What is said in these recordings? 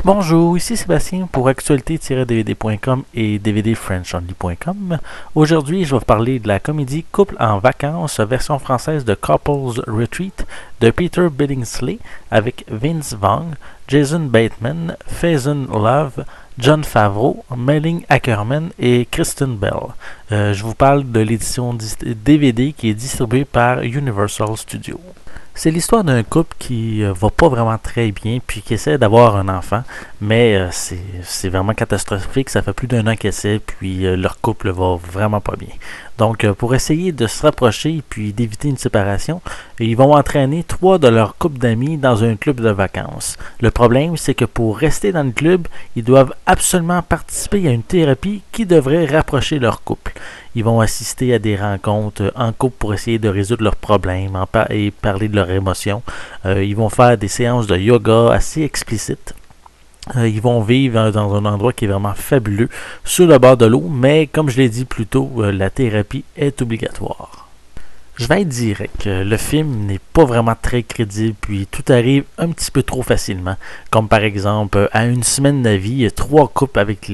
Bonjour, ici Sébastien pour actualité-dvd.com et dvdfrenchonly.com. Aujourd'hui, je vais vous parler de la comédie Couple en vacances, version française de Couples Retreat de Peter Billingsley avec Vince Vaughn, Jason Bateman, Faison Love, Jon Favreau, Melanie Ackerman et Kristen Bell. Je vous parle de l'édition DVD qui est distribuée par Universal Studios. C'est l'histoire d'un couple qui va pas vraiment très bien puis qui essaie d'avoir un enfant, mais c'est vraiment catastrophique. Ça fait plus d'un an qu'ils essaient, puis leur couple va vraiment pas bien. Donc, pour essayer de se rapprocher puis d'éviter une séparation, ils vont entraîner 3 de leurs couples d'amis dans un club de vacances. Le problème, c'est que pour rester dans le club, ils doivent absolument participer à une thérapie qui devrait rapprocher leur couple. Ils vont assister à des rencontres en couple pour essayer de résoudre leurs problèmes et parler de leurs émotions. Ils vont faire des séances de yoga assez explicites. Ils vont vivre dans un endroit qui est vraiment fabuleux, sur le bord de l'eau, mais comme je l'ai dit plus tôt, la thérapie est obligatoire. Je vais être direct, le film n'est pas vraiment très crédible, puis tout arrive un petit peu trop facilement. Comme par exemple, à une semaine de vie, il y a 3 couples avec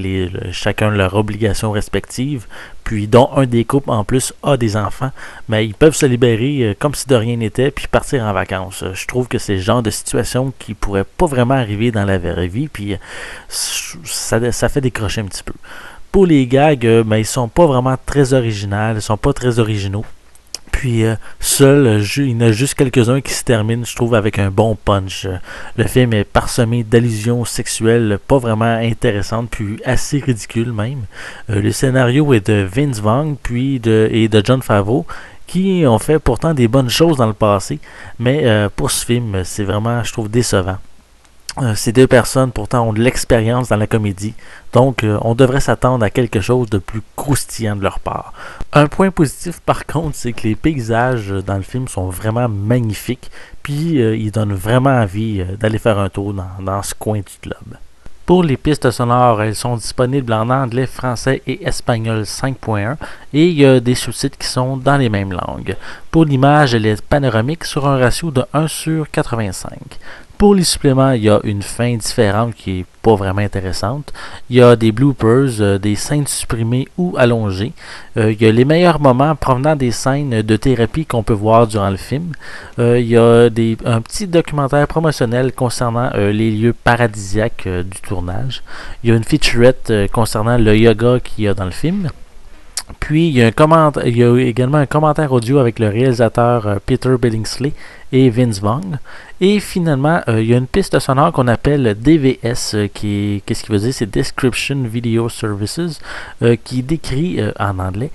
chacun leurs obligations respectives, puis dont un des couples en plus a des enfants, mais ils peuvent se libérer comme si de rien n'était, puis partir en vacances. Je trouve que c'est le genre de situation qui pourrait pas vraiment arriver dans la vraie vie, puis ça fait décrocher un petit peu. Pour les gags, ils sont pas vraiment très originaux, ils sont pas très originaux. Puis il y en a juste quelques-uns qui se terminent, je trouve, avec un bon punch. Le film est parsemé d'allusions sexuelles pas vraiment intéressantes, puis assez ridicules même. Le scénario est de Vince Vaughn et de Jon Favreau, qui ont fait pourtant des bonnes choses dans le passé, mais pour ce film, c'est vraiment, je trouve, décevant. Ces 2 personnes pourtant ont de l'expérience dans la comédie, donc on devrait s'attendre à quelque chose de plus croustillant de leur part. Un point positif par contre, c'est que les paysages dans le film sont vraiment magnifiques, puis ils donnent vraiment envie d'aller faire un tour dans ce coin du globe. Pour les pistes sonores, elles sont disponibles en anglais, français et espagnol 5.1 et il y a des sous-titres qui sont dans les mêmes langues. Pour l'image, elle est panoramique sur un ratio de 1/85. Pour les suppléments, il y a une fin différente qui est pas vraiment intéressante. Il y a des bloopers, des scènes supprimées ou allongées. Il y a les meilleurs moments provenant des scènes de thérapie qu'on peut voir durant le film. Il y a un petit documentaire promotionnel concernant les lieux paradisiaques du tournage. Il y a une featurette concernant le yoga qu'il y a dans le film. Puis, il y a également un commentaire audio avec le réalisateur Peter Billingsley et Vince Vaughn. Et finalement, il y a une piste sonore qu'on appelle DVS, qu'est-ce qui veut dire? C'est Description Video Services, qui décrit en anglais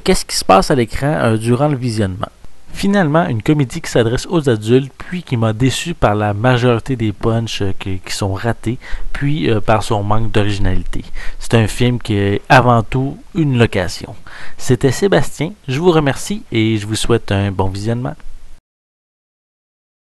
qu'est-ce qui se passe à l'écran durant le visionnement. Finalement, une comédie qui s'adresse aux adultes, puis qui m'a déçu par la majorité des punchs qui sont ratés, puis par son manque d'originalité. C'est un film qui est avant tout une location. C'était Sébastien, je vous remercie et je vous souhaite un bon visionnement.